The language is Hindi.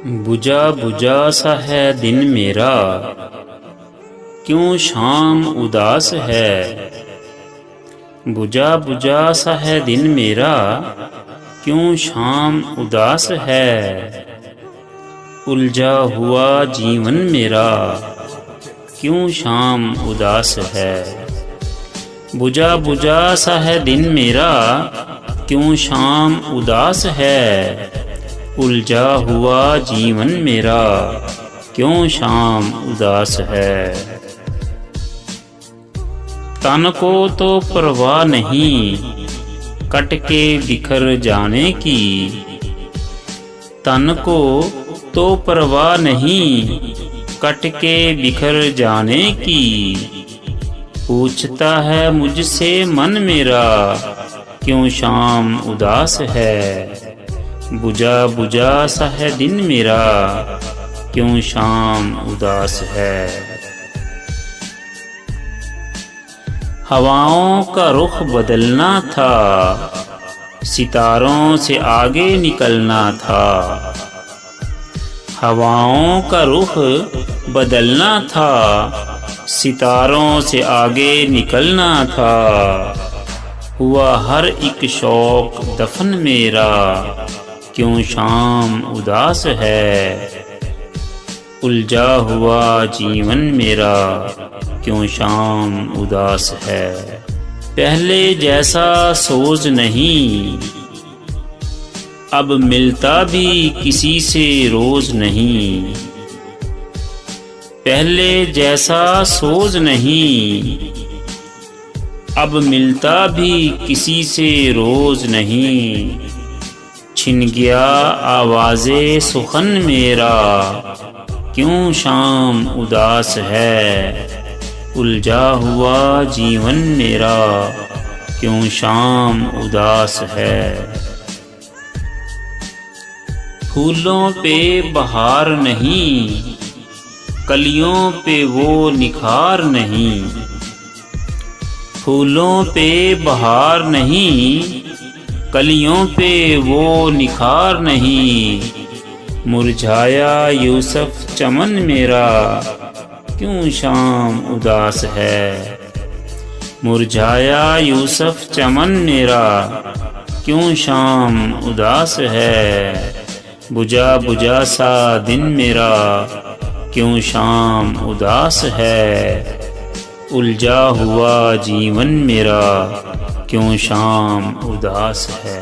बुझा बुझा सा है दिन मेरा, क्यों शाम उदास है। बुझा बुझा सा है दिन मेरा, क्यों शाम उदास है। उलझा हुआ जीवन मेरा, क्यों शाम उदास है। बुझा बुझा सा है दिन मेरा, क्यों शाम उदास है। उलझा हुआ जीवन मेरा, क्यों शाम उदास है। तन को तो परवाह नहीं, कट के बिखर जाने की। तन को तो परवाह नहीं, कट के बिखर जाने की। पूछता है मुझसे मन मेरा, क्यों शाम उदास है। बुझा बुझा सा है दिन मेरा, क्यों शाम उदास है। हवाओं का रुख बदलना था, सितारों से आगे निकलना था। हवाओं का रुख बदलना था, सितारों से आगे निकलना था। हुआ हर एक शौक दफन मेरा, क्यों शाम उदास है। उलझा हुआ जीवन मेरा, क्यों शाम उदास है। पहले जैसा सोच नहीं, अब मिलता भी किसी से रोज नहीं। पहले जैसा सोच नहीं, अब मिलता भी किसी से रोज नहीं। छिन गया आवाज़े सुखन मेरा, क्यों शाम उदास है। उलझा हुआ जीवन मेरा, क्यों शाम उदास है। फूलों पे बहार नहीं, कलियों पे वो निखार नहीं। फूलों पे बहार नहीं, कलियों पे वो निखार नहीं। मुरझाया यूसुफ चमन मेरा, क्यों शाम उदास है। मुरझाया यूसुफ चमन मेरा, क्यों शाम उदास है। बुझा बुझा सा दिन मेरा, क्यों शाम उदास है। उलझा हुआ जीवन मेरा, क्यों शाम उदास है।